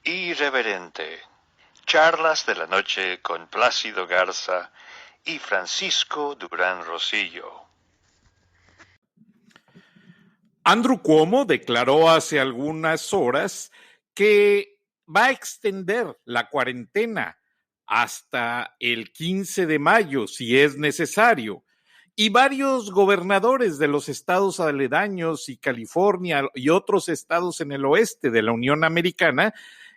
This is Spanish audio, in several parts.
Irreverente. Charlas de la noche con Plácido Garza y Francisco Durán Rosillo. Andrew Cuomo declaró hace algunas horas que va a extender la cuarentena hasta el 15 de mayo, si es necesario. Y varios gobernadores de los estados aledaños y California y otros estados en el oeste de la Unión Americana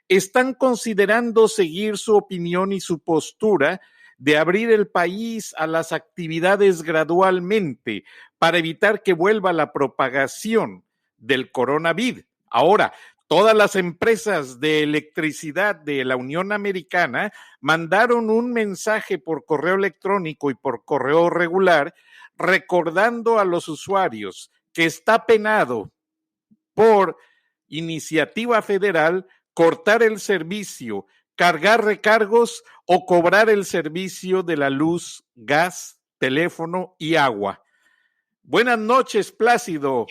están considerando seguir su opinión y su postura de abrir el país a las actividades gradualmente para evitar que vuelva la propagación del coronavirus. Ahora, todas las empresas de electricidad de la Unión Americana mandaron un mensaje por correo electrónico y por correo regular recordando a los usuarios que está penado por iniciativa federal cortar el servicio, cargar recargos o cobrar el servicio de la luz, gas, teléfono y agua. Buenas noches, Plácido.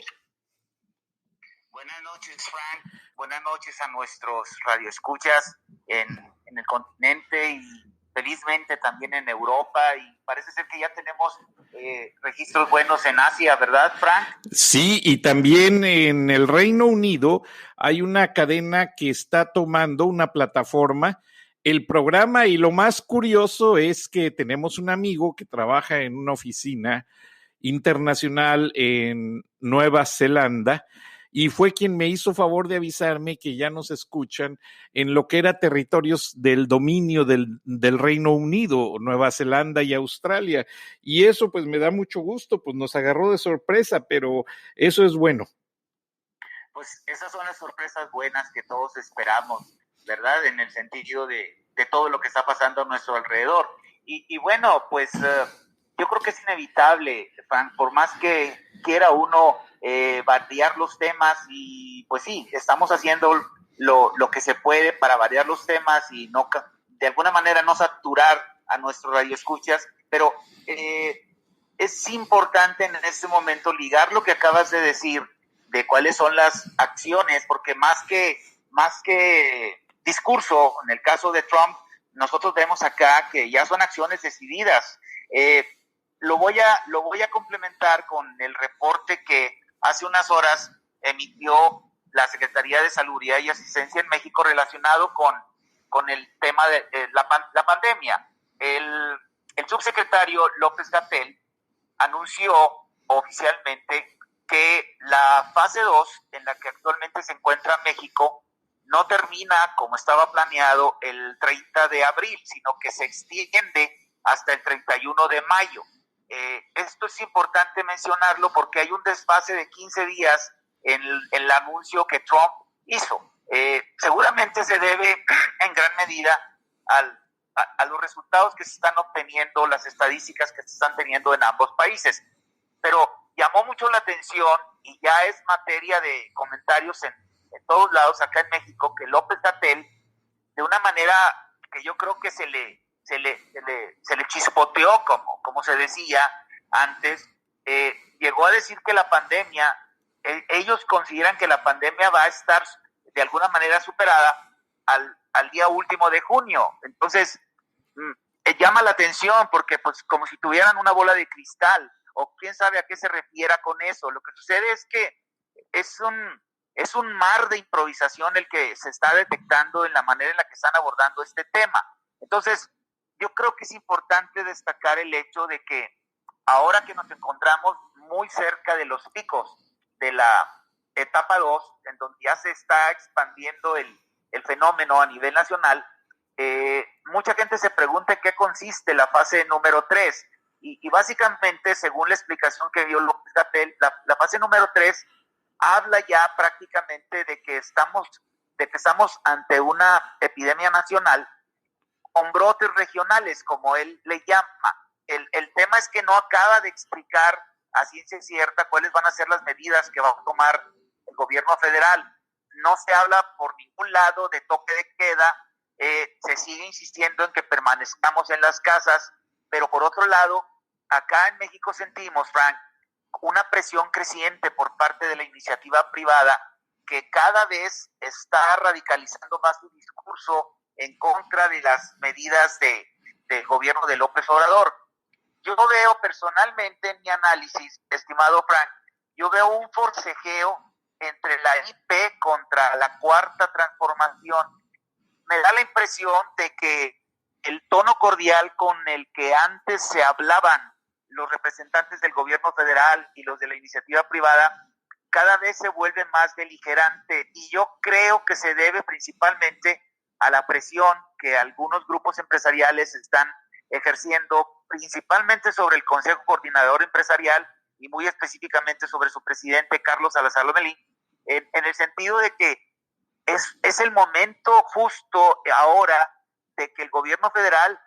Buenas noches, Frank. Buenas noches a nuestros radioescuchas en el continente y felizmente también en Europa, y parece ser que ya tenemos registros buenos en Asia, ¿verdad, Frank? Sí, y también en el Reino Unido hay una cadena que está tomando una plataforma, el programa, y lo más curioso es que tenemos un amigo que trabaja en una oficina internacional en Nueva Zelanda y fue quien me hizo favor de avisarme que ya nos escuchan en lo que era territorios del dominio del Reino Unido, Nueva Zelanda y Australia. Y eso pues me da mucho gusto, pues nos agarró de sorpresa, pero eso es bueno. Pues esas son las sorpresas buenas que todos esperamos, ¿verdad? En el sentido de todo lo que está pasando a nuestro alrededor. Y bueno, pues yo creo que es inevitable, Frank, por más que quiera uno variar los temas, y pues sí, estamos haciendo lo que se puede para variar los temas y no, de alguna manera no saturar a nuestros radioescuchas, pero es importante en este momento ligar lo que acabas de decir de cuáles son las acciones, porque más que discurso, en el caso de Trump, nosotros vemos acá que ya son acciones decididas. Lo voy a complementar con el reporte que hace unas horas emitió la Secretaría de Salud y Asistencia en México relacionado con el tema de la pandemia. El subsecretario López-Gatell anunció oficialmente que la fase 2 en la que actualmente se encuentra México no termina como estaba planeado el 30 de abril, sino que se extiende hasta el 31 de mayo. Esto es importante mencionarlo porque hay un desfase de 15 días en el anuncio que Trump hizo. Seguramente se debe en gran medida a los resultados que se están obteniendo, las estadísticas que se están teniendo en ambos países. Pero llamó mucho la atención y ya es materia de comentarios en todos lados acá en México que López-Gatell, de una manera que yo creo que se le chispoteó, como se decía antes, llegó a decir que la pandemia, ellos consideran que la pandemia va a estar de alguna manera superada al día último de junio. Entonces, llama la atención porque pues como si tuvieran una bola de cristal, o quién sabe a qué se refiera con eso. Lo que sucede es que es un mar de improvisación el que se está detectando en la manera en la que están abordando este tema. Entonces, yo creo que es importante destacar el hecho de que ahora que nos encontramos muy cerca de los picos de la etapa 2, en donde ya se está expandiendo el fenómeno a nivel nacional, mucha gente se pregunta en qué consiste la fase número 3. Y básicamente, según la explicación que dio López-Gatell, la fase número 3 habla ya prácticamente de que estamos ante una epidemia nacional con brotes regionales, como él le llama. El tema es que no acaba de explicar a ciencia cierta cuáles van a ser las medidas que va a tomar el gobierno federal. No se habla por ningún lado de toque de queda, se sigue insistiendo en que permanezcamos en las casas, pero por otro lado, acá en México sentimos, Frank, una presión creciente por parte de la iniciativa privada que cada vez está radicalizando más su discurso en contra de las medidas del gobierno de López Obrador. Yo veo personalmente en mi análisis, estimado Frank, yo veo un forcejeo entre la IP contra la Cuarta Transformación. Me da la impresión de que el tono cordial con el que antes se hablaban los representantes del gobierno federal y los de la iniciativa privada cada vez se vuelve más beligerante, y yo creo que se debe principalmente a la presión que algunos grupos empresariales están ejerciendo, principalmente sobre el Consejo Coordinador Empresarial y muy específicamente sobre su presidente Carlos Salazar Lomelí, en el sentido de que es el momento justo ahora de que el gobierno federal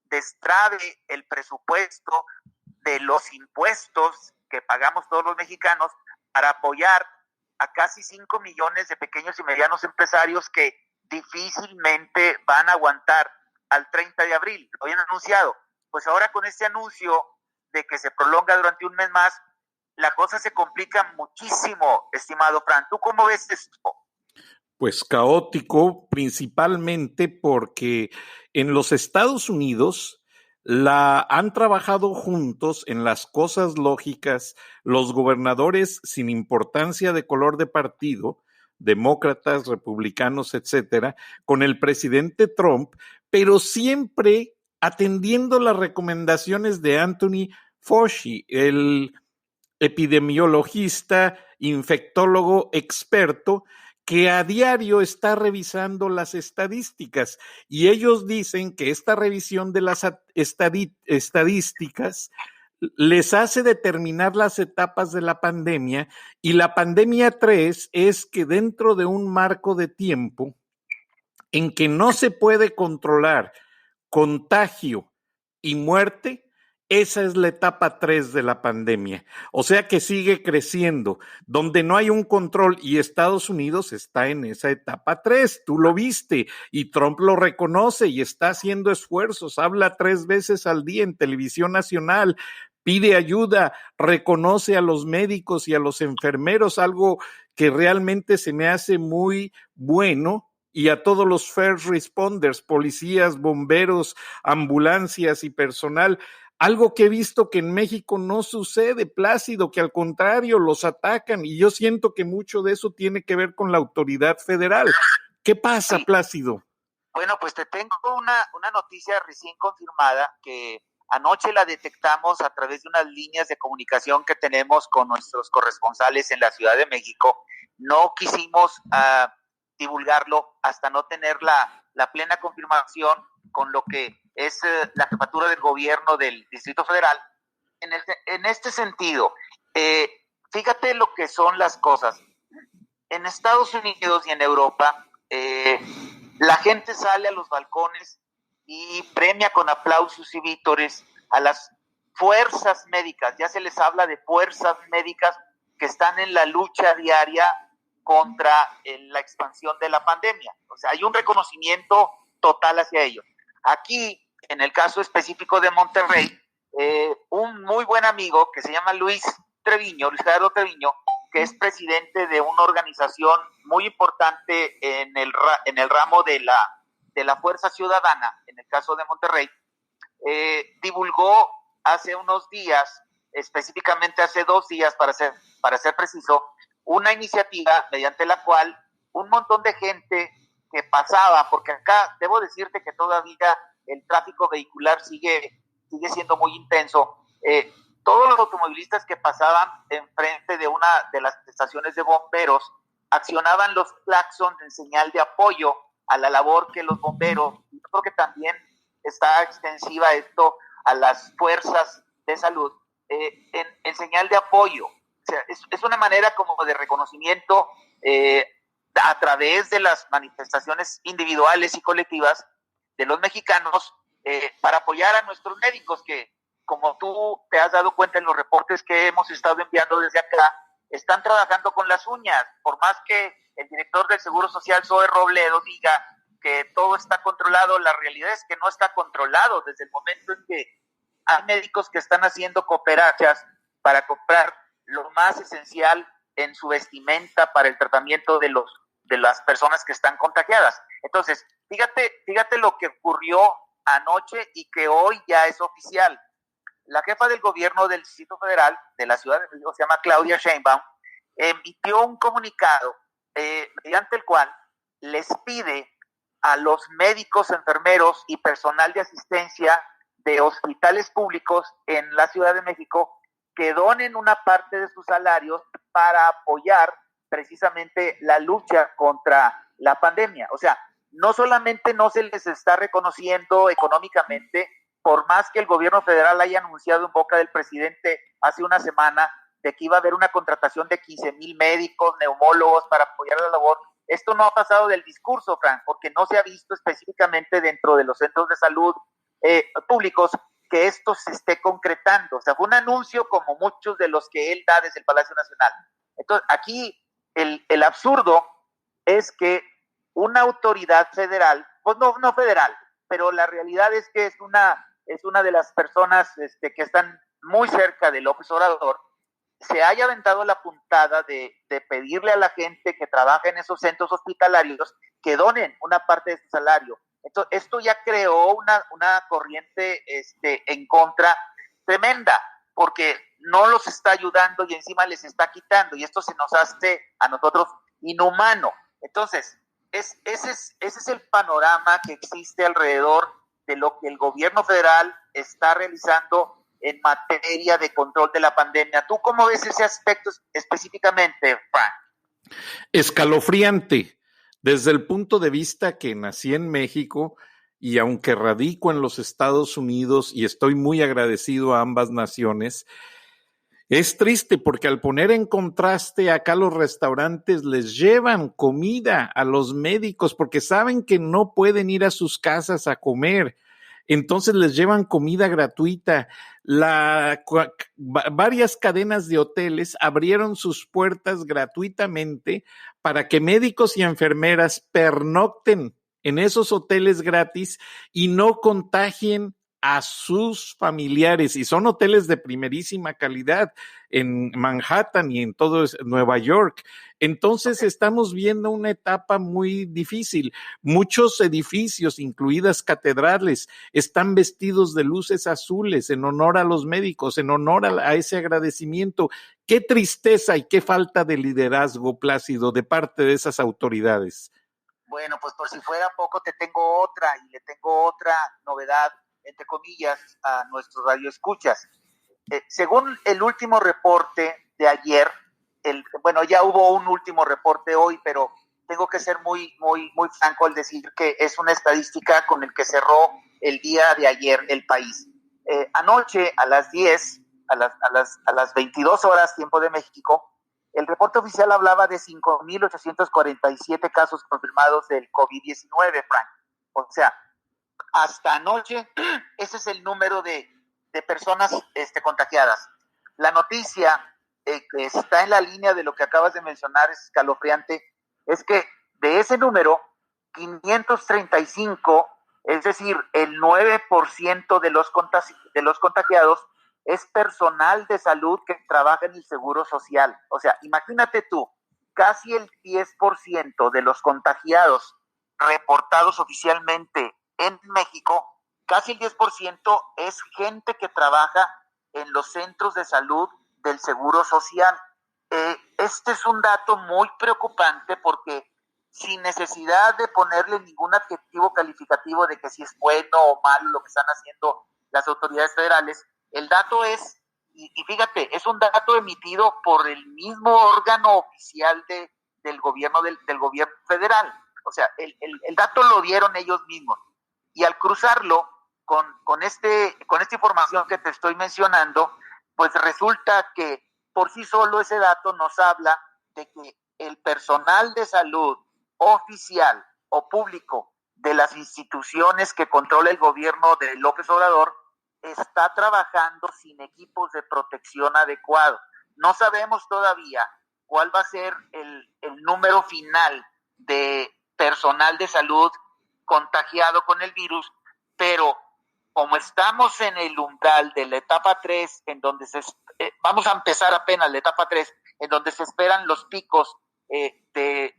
destrabe el presupuesto de los impuestos que pagamos todos los mexicanos para apoyar a casi 5 millones de pequeños y medianos empresarios que difícilmente van a aguantar al 30 de abril. Lo habían anunciado. Pues ahora con este anuncio de que se prolonga durante un mes más, la cosa se complica muchísimo, estimado Fran. ¿Tú cómo ves esto? Pues caótico, principalmente porque en los Estados Unidos han trabajado juntos en las cosas lógicas los gobernadores sin importancia de color de partido, demócratas, republicanos, etcétera, con el presidente Trump, pero siempre atendiendo las recomendaciones de Anthony Fauci, el epidemiologista, infectólogo experto, que a diario está revisando las estadísticas, y ellos dicen que esta revisión de las estadísticas les hace determinar las etapas de la pandemia, y la pandemia 3 es que dentro de un marco de tiempo en que no se puede controlar contagio y muerte, esa es la etapa 3 de la pandemia. O sea que sigue creciendo, donde no hay un control, y Estados Unidos está en esa etapa 3. Tú lo viste y Trump lo reconoce y está haciendo esfuerzos. Habla 3 veces al día en televisión nacional, pide ayuda, reconoce a los médicos y a los enfermeros, algo que realmente se me hace muy bueno, y a todos los first responders, policías, bomberos, ambulancias y personal. Algo que he visto que en México no sucede, Plácido, que al contrario los atacan, y yo siento que mucho de eso tiene que ver con la autoridad federal. ¿Qué pasa, sí, Plácido? Bueno, pues te tengo una noticia recién confirmada que anoche la detectamos a través de unas líneas de comunicación que tenemos con nuestros corresponsales en la Ciudad de México. No quisimos divulgarlo hasta no tener la plena confirmación con lo que es la jefatura del gobierno del Distrito Federal. En este sentido, fíjate lo que son las cosas. En Estados Unidos y en Europa, la gente sale a los balcones y premia con aplausos y vítores a las fuerzas médicas. Ya se les habla de fuerzas médicas que están en la lucha diaria contra la expansión de la pandemia. O sea, hay un reconocimiento total hacia ellos. Aquí, en el caso específico de Monterrey, un muy buen amigo que se llama Luis Gerardo Treviño, que es presidente de una organización muy importante en el ramo de la Fuerza Ciudadana, en el caso de Monterrey, divulgó hace unos días, específicamente hace 2 días para ser preciso, una iniciativa mediante la cual un montón de gente que pasaba, porque acá debo decirte que todavía el tráfico vehicular sigue siendo muy intenso, todos los automovilistas que pasaban enfrente de una de las estaciones de bomberos accionaban los claxons en señal de apoyo a la labor que los bomberos, y creo que también está extensiva esto a las fuerzas de salud, en señal de apoyo. O sea, es una manera como de reconocimiento a través de las manifestaciones individuales y colectivas de los mexicanos para apoyar a nuestros médicos que, como tú te has dado cuenta en los reportes que hemos estado enviando desde acá, están trabajando con las uñas. Por más que el director del Seguro Social, Zoe Robledo, diga que todo está controlado, la realidad es que no está controlado desde el momento en que hay médicos que están haciendo cooperachas para comprar lo más esencial en su vestimenta para el tratamiento de las personas que están contagiadas. Entonces, fíjate lo que ocurrió anoche y que hoy ya es oficial. La jefa del gobierno del Distrito Federal de la Ciudad de México, se llama Claudia Sheinbaum, emitió un comunicado mediante el cual les pide a los médicos, enfermeros y personal de asistencia de hospitales públicos en la Ciudad de México que donen una parte de sus salarios para apoyar precisamente la lucha contra la pandemia. O sea, no solamente no se les está reconociendo económicamente, por más que el gobierno federal haya anunciado en boca del presidente hace una semana de que iba a haber una contratación de 15,000 médicos, neumólogos para apoyar la labor. Esto no ha pasado del discurso, Frank, porque no se ha visto específicamente dentro de los centros de salud públicos que esto se esté concretando. O sea, fue un anuncio como muchos de los que él da desde el Palacio Nacional. Entonces, aquí el absurdo es que una autoridad federal, pues no federal, pero la realidad es que es una de las personas que están muy cerca de López Obrador, se haya aventado la puntada de pedirle a la gente que trabaja en esos centros hospitalarios que donen una parte de su salario. Entonces, esto ya creó una corriente en contra tremenda, porque no los está ayudando y encima les está quitando, y esto se nos hace a nosotros inhumano. Entonces, ese es el panorama que existe alrededor de lo que el gobierno federal está realizando en materia de control de la pandemia. ¿Tú cómo ves ese aspecto específicamente, Frank? Escalofriante. Desde el punto de vista que nací en México y aunque radico en los Estados Unidos y estoy muy agradecido a ambas naciones, es triste porque al poner en contraste acá los restaurantes les llevan comida a los médicos porque saben que no pueden ir a sus casas a comer. Entonces les llevan comida gratuita. Varias cadenas de hoteles abrieron sus puertas gratuitamente para que médicos y enfermeras pernocten en esos hoteles gratis y no contagien a sus familiares, y son hoteles de primerísima calidad en Manhattan y en todo Nueva York. Entonces estamos viendo una etapa muy difícil. Muchos edificios, incluidas catedrales, están vestidos de luces azules en honor a los médicos, en honor a ese agradecimiento. Qué tristeza y qué falta de liderazgo, Plácido, de parte de esas autoridades. Bueno, pues por si fuera poco, le tengo otra novedad, entre comillas, a nuestros radioescuchas. Según el último reporte de ayer, ya hubo un último reporte hoy, pero tengo que ser muy franco al decir que es una estadística con el que cerró el día de ayer el país. Anoche a las 10, a las 22 horas, tiempo de México, el reporte oficial hablaba de 5,847 casos confirmados del COVID-19, Frank. O sea, hasta anoche, ese es el número de personas contagiadas. La noticia que está en la línea de lo que acabas de mencionar, es escalofriante, es que de ese número, 535, es decir, el 9% de los contagiados, es personal de salud que trabaja en el Seguro Social. O sea, imagínate tú, casi el 10% de los contagiados reportados oficialmente en México, casi el 10% es gente que trabaja en los centros de salud del Seguro Social. Este es un dato muy preocupante porque sin necesidad de ponerle ningún adjetivo calificativo de que si es bueno o malo lo que están haciendo las autoridades federales, el dato es, y fíjate, es un dato emitido por el mismo órgano oficial del gobierno del gobierno federal. O sea, el dato lo dieron ellos mismos. Y al cruzarlo con esta información que te estoy mencionando, pues resulta que por sí solo ese dato nos habla de que el personal de salud oficial o público de las instituciones que controla el gobierno de López Obrador está trabajando sin equipos de protección adecuados. No sabemos todavía cuál va a ser el número final de personal de salud contagiado con el virus, pero como estamos en el umbral de la etapa 3, en donde vamos a empezar apenas la etapa 3, en donde se esperan los picos del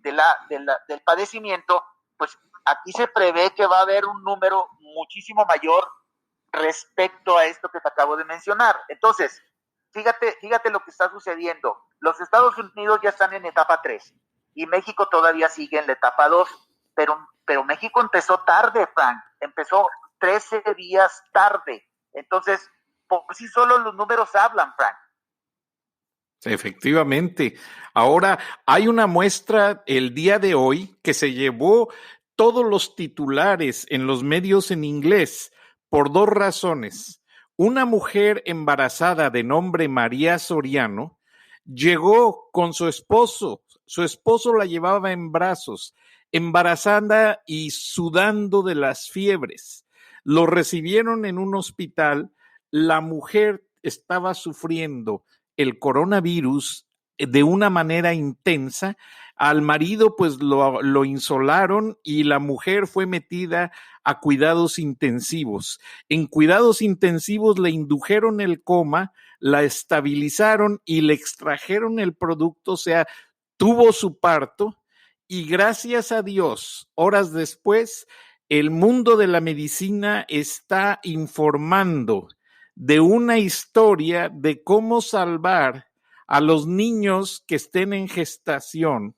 padecimiento, pues aquí se prevé que va a haber un número muchísimo mayor respecto a esto que te acabo de mencionar. Entonces, fíjate lo que está sucediendo. Los Estados Unidos ya están en etapa 3 y México todavía sigue en la etapa 2, pero México empezó tarde, Frank, empezó 13 días tarde. Entonces, por sí solo los números hablan, Frank. Efectivamente. Ahora hay una muestra el día de hoy que se llevó todos los titulares en los medios en inglés por dos razones. Una mujer embarazada de nombre María Soriano llegó con su esposo la llevaba en brazos, embarazada y sudando de las fiebres. Lo recibieron en un hospital, la mujer estaba sufriendo el coronavirus de una manera intensa. Al marido pues lo insolaron y la mujer fue metida a cuidados intensivos. En cuidados intensivos le indujeron el coma, la estabilizaron y le extrajeron el producto, o sea, tuvo su parto y gracias a Dios, horas después, el mundo de la medicina está informando de una historia de cómo salvar a los niños que estén en gestación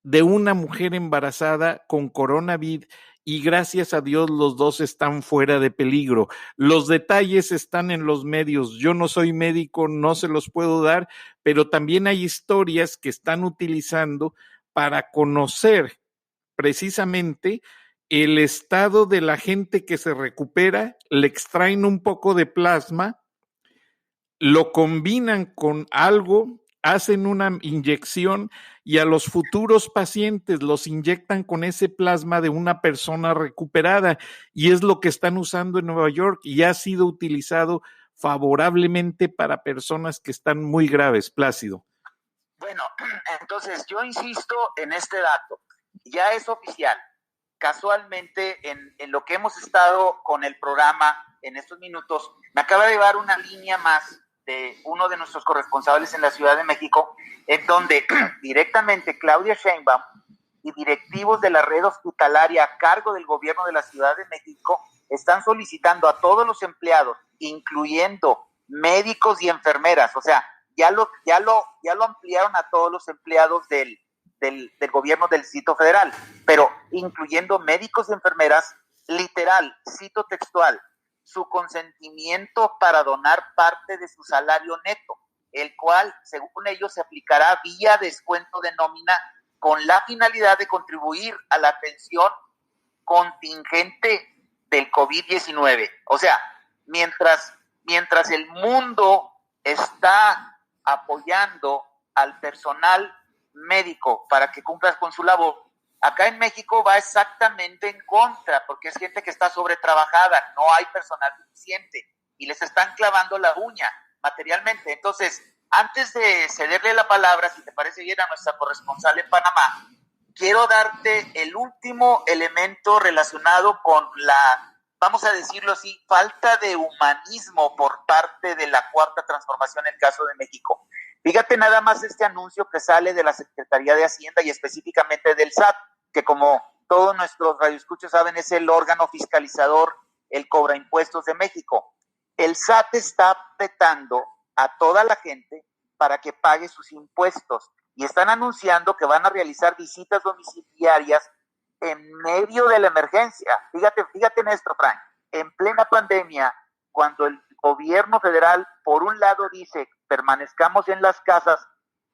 de una mujer embarazada con coronavirus y gracias a Dios los dos están fuera de peligro. Los detalles están en los medios. Yo no soy médico, no se los puedo dar, pero también hay historias que están utilizando para conocer precisamente el estado de la gente que se recupera, le extraen un poco de plasma, lo combinan con algo, hacen una inyección y a los futuros pacientes los inyectan con ese plasma de una persona recuperada y es lo que están usando en Nueva York y ha sido utilizado favorablemente para personas que están muy graves, Plácido. Bueno, entonces yo insisto en este dato, ya es oficial. Casualmente, en lo que hemos estado con el programa en estos minutos, me acaba de llevar una línea más de uno de nuestros corresponsales en la Ciudad de México, en donde directamente Claudia Sheinbaum y directivos de la red hospitalaria a cargo del gobierno de la Ciudad de México están solicitando a todos los empleados, incluyendo médicos y enfermeras, o sea, ya lo ampliaron a todos los empleados del gobierno del Distrito Federal, pero incluyendo médicos y enfermeras, literal, cito textual, su consentimiento para donar parte de su salario neto, el cual, según ellos, se aplicará vía descuento de nómina con la finalidad de contribuir a la atención contingente del COVID-19. O sea, mientras el mundo está apoyando al personal médico para que cumpla con su labor, acá en México va exactamente en contra, porque es gente que está sobretrabajada, no hay personal suficiente y les están clavando la uña materialmente. Entonces, antes de cederle la palabra, si te parece bien, a nuestra corresponsal en Panamá, quiero darte el último elemento relacionado con la, vamos a decirlo así, falta de humanismo por parte de la Cuarta Transformación en el caso de México. Fíjate nada más este anuncio que sale de la Secretaría de Hacienda y específicamente del SAT, que como todos nuestros radioescuchos saben es el órgano fiscalizador, el cobra impuestos de México. El SAT está apretando a toda la gente para que pague sus impuestos y están anunciando que van a realizar visitas domiciliarias en medio de la emergencia. Fíjate en esto, Frank, en plena pandemia, cuando el gobierno federal, por un lado, dice permanezcamos en las casas,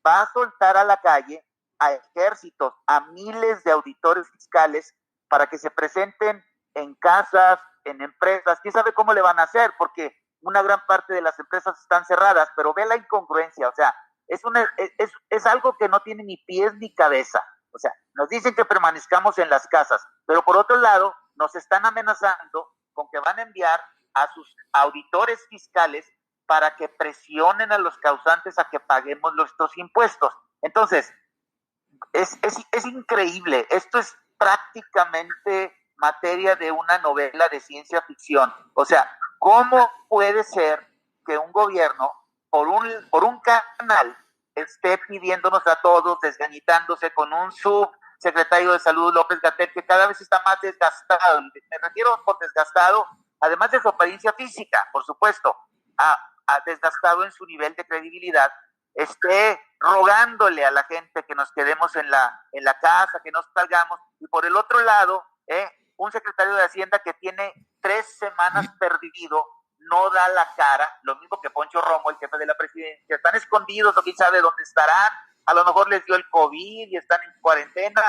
va a soltar a la calle a ejércitos, a miles de auditores fiscales para que se presenten en casas, en empresas. ¿Quién sabe cómo le van a hacer? Porque una gran parte de las empresas están cerradas, pero ve la incongruencia, o sea, es algo que no tiene ni pies ni cabeza. O sea, nos dicen que permanezcamos en las casas, pero por otro lado, nos están amenazando con que van a enviar a sus auditores fiscales para que presionen a los causantes a que paguemos nuestros impuestos. Entonces, es increíble. Esto es prácticamente materia de una novela de ciencia ficción. O sea, ¿cómo puede ser que un gobierno, por un canal, esté pidiéndonos a todos, desgañitándose con un subsecretario de Salud, López-Gatell, que cada vez está más desgastado. Me refiero por desgastado, además de su apariencia física, por supuesto, a desgastado en su nivel de credibilidad, esté rogándole a la gente que nos quedemos en la casa, que no salgamos, y por el otro lado, un secretario de Hacienda que tiene 3 semanas perdido, no da la cara, lo mismo que Poncho Romo, el jefe de la presidencia, están escondidos o quién sabe dónde estarán, a lo mejor les dio el COVID y están en cuarentena,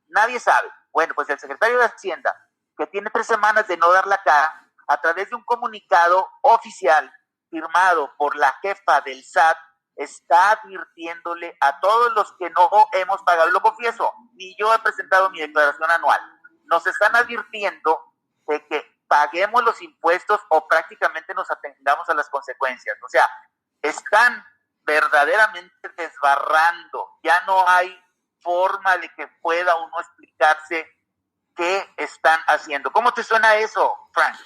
nadie sabe. Bueno, pues el secretario de Hacienda, que tiene 3 semanas de no dar la cara, a través de un comunicado oficial firmado por la jefa del SAT, está advirtiéndole a todos los que no hemos pagado, y lo confieso, ni yo he presentado mi declaración anual, nos están advirtiendo de que paguemos los impuestos o prácticamente nos atengamos a las consecuencias. O sea, están verdaderamente desbarrando, ya no hay forma de que pueda uno explicarse qué están haciendo. ¿Cómo te suena eso, Frank?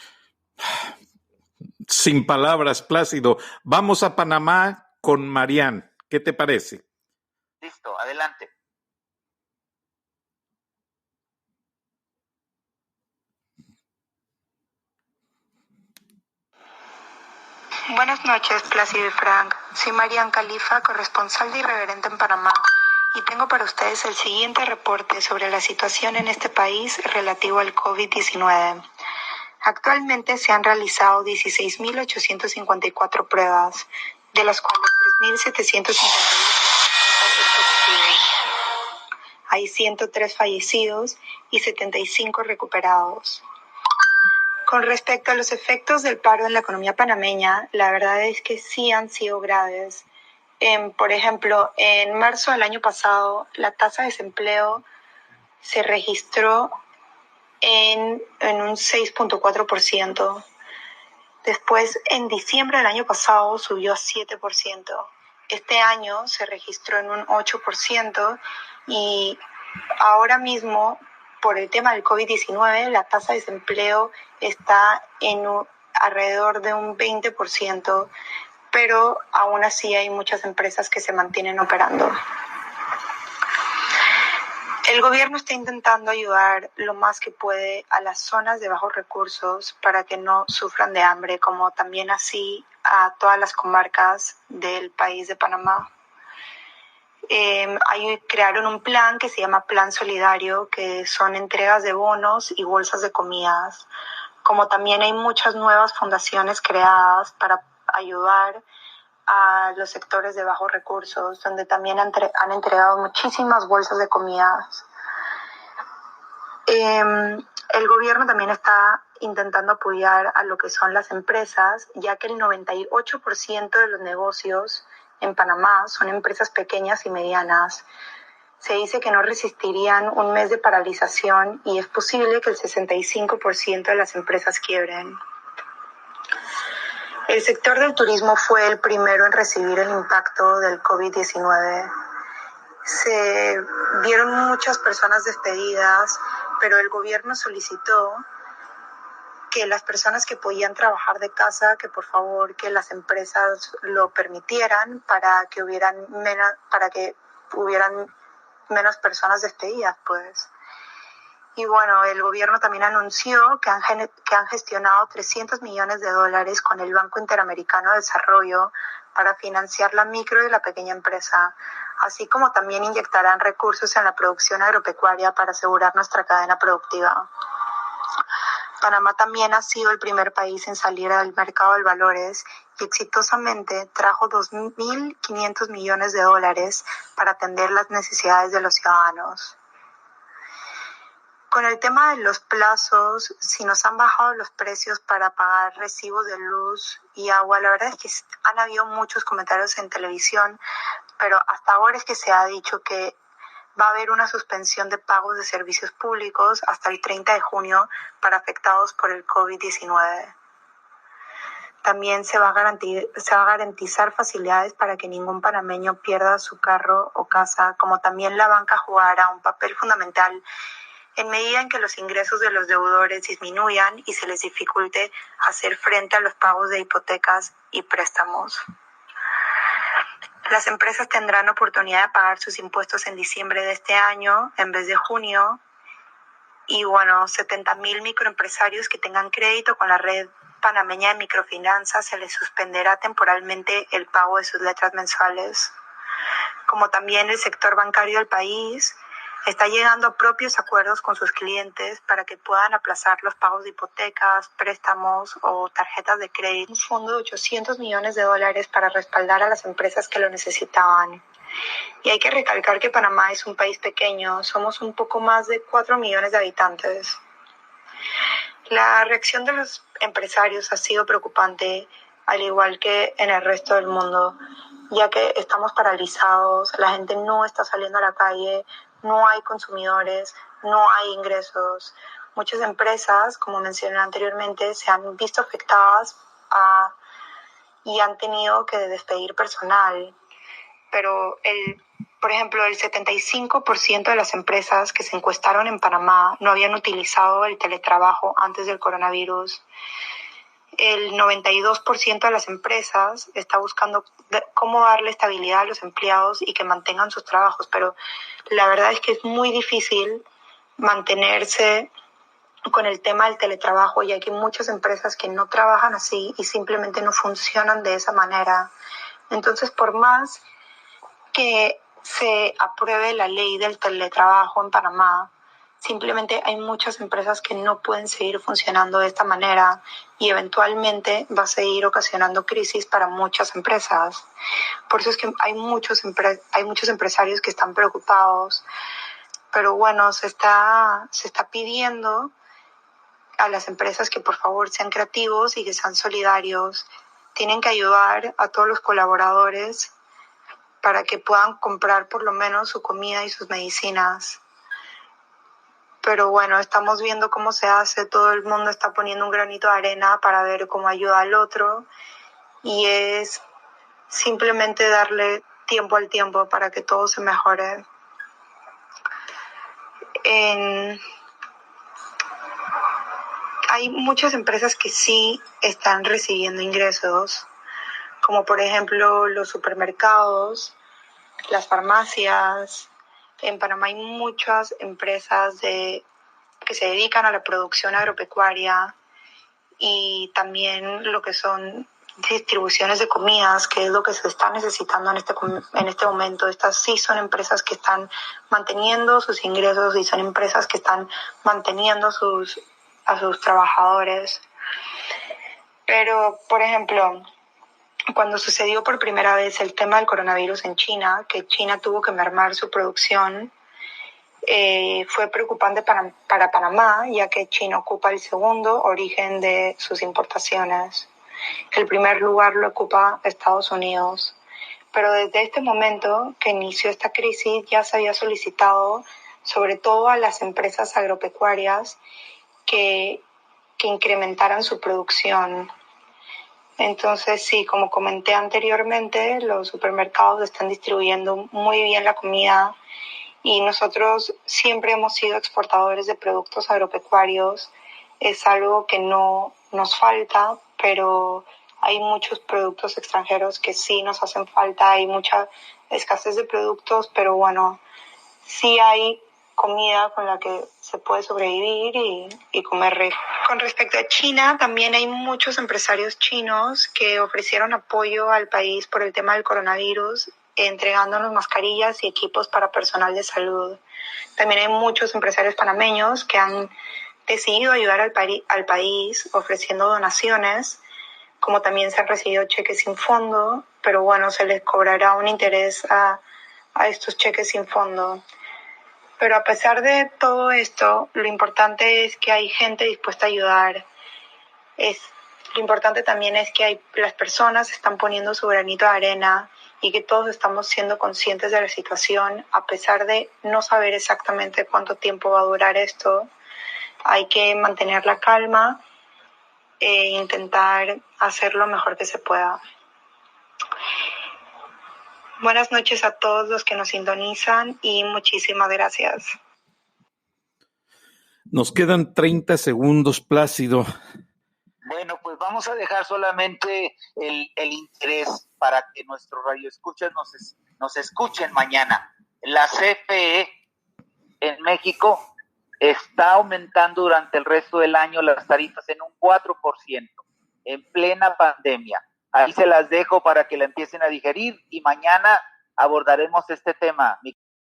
Sin palabras, Plácido. Vamos a Panamá con Marian. ¿Qué te parece? Listo, adelante. Buenas noches, Plácido y Frank. Soy Marian Califa, corresponsal de Irreverente en Panamá, y tengo para ustedes el siguiente reporte sobre la situación en este país relativo al COVID-19. Actualmente se han realizado 16.854 pruebas, de las cuales 3.751 son casos positivos. Hay 103 fallecidos y 75 recuperados. Con respecto a los efectos del paro en la economía panameña, la verdad es que sí han sido graves. Por ejemplo, en marzo del año pasado, la tasa de desempleo se registró en un 6.4%. Después, en diciembre del año pasado, subió a 7%. Este año se registró en un 8% y ahora mismo, por el tema del COVID-19, la tasa de desempleo está en alrededor de un 20%, pero aún así hay muchas empresas que se mantienen operando. El gobierno está intentando ayudar lo más que puede a las zonas de bajos recursos para que no sufran de hambre, como también así a todas las comarcas del país de Panamá. Crearon un plan que se llama Plan Solidario, que son entregas de bonos y bolsas de comidas. Como también hay muchas nuevas fundaciones creadas para ayudar a los sectores de bajos recursos, donde también han entregado muchísimas bolsas de comidas. El gobierno también está intentando apoyar a lo que son las empresas, ya que el 98% de los negocios en Panamá son empresas pequeñas y medianas. Se dice que no resistirían un mes de paralización y es posible que el 65% de las empresas quiebren. El sector del turismo fue el primero en recibir el impacto del COVID-19. Se vieron muchas personas despedidas, pero el gobierno solicitó que las personas que podían trabajar de casa, que por favor que las empresas lo permitieran para que hubieran menos personas despedidas, pues. Y bueno, el gobierno también anunció que han gestionado $300 millones con el Banco Interamericano de Desarrollo para financiar la micro y la pequeña empresa, así como también inyectarán recursos en la producción agropecuaria para asegurar nuestra cadena productiva. Panamá también ha sido el primer país en salir al mercado de valores y exitosamente trajo $2.500 millones para atender las necesidades de los ciudadanos. Con el tema de los plazos, si nos han bajado los precios para pagar recibos de luz y agua, la verdad es que han habido muchos comentarios en televisión, pero hasta ahora es que se ha dicho que va a haber una suspensión de pagos de servicios públicos hasta el 30 de junio para afectados por el COVID-19. También se va a garantizar facilidades para que ningún panameño pierda su carro o casa, como también la banca jugará un papel fundamental en medida en que los ingresos de los deudores disminuyan y se les dificulte hacer frente a los pagos de hipotecas y préstamos. Las empresas tendrán oportunidad de pagar sus impuestos en diciembre de este año en vez de junio. Y bueno, 70,000 microempresarios que tengan crédito con la red panameña de microfinanzas se les suspenderá temporalmente el pago de sus letras mensuales. Como también el sector bancario del país está llegando a propios acuerdos con sus clientes para que puedan aplazar los pagos de hipotecas, préstamos o tarjetas de crédito. Un fondo de $800 millones para respaldar a las empresas que lo necesitaban. Y hay que recalcar que Panamá es un país pequeño, somos un poco más de 4 millones de habitantes. La reacción de los empresarios ha sido preocupante, al igual que en el resto del mundo, ya que estamos paralizados, la gente no está saliendo a la calle, no hay consumidores, no hay ingresos. Muchas empresas, como mencioné anteriormente, se han visto afectadas y han tenido que despedir personal. Pero por ejemplo, el 75% de las empresas que se encuestaron en Panamá no habían utilizado el teletrabajo antes del coronavirus. El 92% de las empresas está buscando cómo darle estabilidad a los empleados y que mantengan sus trabajos, pero la verdad es que es muy difícil mantenerse con el tema del teletrabajo, ya que hay muchas empresas que no trabajan así y simplemente no funcionan de esa manera. Entonces, por más que se apruebe la ley del teletrabajo en Panamá, simplemente hay muchas empresas que no pueden seguir funcionando de esta manera y eventualmente va a seguir ocasionando crisis para muchas empresas. Por eso es que hay muchos empresarios que están preocupados, pero bueno, se está pidiendo a las empresas que por favor sean creativos y que sean solidarios. Tienen que ayudar a todos los colaboradores para que puedan comprar por lo menos su comida y sus medicinas. Pero bueno, estamos viendo cómo se hace, todo el mundo está poniendo un granito de arena para ver cómo ayuda al otro y es simplemente darle tiempo al tiempo para que todo se mejore. Hay muchas empresas que sí están recibiendo ingresos, como por ejemplo los supermercados, las farmacias. En Panamá hay muchas empresas que se dedican a la producción agropecuaria y también lo que son distribuciones de comidas, que es lo que se está necesitando en este momento. Estas sí son empresas que están manteniendo sus ingresos y son empresas que están manteniendo a sus trabajadores. Pero, por ejemplo, cuando sucedió por primera vez el tema del coronavirus en China, que China tuvo que mermar su producción, fue preocupante para Panamá, ya que China ocupa el segundo origen de sus importaciones. El primer lugar lo ocupa Estados Unidos. Pero desde este momento que inició esta crisis ya se había solicitado, sobre todo a las empresas agropecuarias, que incrementaran su producción. Entonces, sí, como comenté anteriormente, los supermercados están distribuyendo muy bien la comida y nosotros siempre hemos sido exportadores de productos agropecuarios. Es algo que no nos falta, pero hay muchos productos extranjeros que sí nos hacen falta. Hay mucha escasez de productos, pero bueno, sí hay comida con la que se puede sobrevivir y comer rico. Con respecto a China, también hay muchos empresarios chinos que ofrecieron apoyo al país por el tema del coronavirus, entregándonos mascarillas y equipos para personal de salud. También hay muchos empresarios panameños que han decidido ayudar al país ofreciendo donaciones, como también se han recibido cheques sin fondo, pero bueno, se les cobrará un interés a estos cheques sin fondo. Pero a pesar de todo esto, lo importante es que hay gente dispuesta a ayudar. Lo importante también es que las personas están poniendo su granito de arena y que todos estamos siendo conscientes de la situación. A pesar de no saber exactamente cuánto tiempo va a durar esto, hay que mantener la calma e intentar hacer lo mejor que se pueda. Buenas noches a todos los que nos sintonizan y muchísimas gracias. Nos quedan 30 segundos, Plácido. Bueno, pues vamos a dejar solamente el interés para que nuestros radioescuchas nos escuchen mañana. La CFE en México está aumentando durante el resto del año las tarifas en un 4%, en plena pandemia. Ahí se las dejo para que la empiecen a digerir y mañana abordaremos este tema.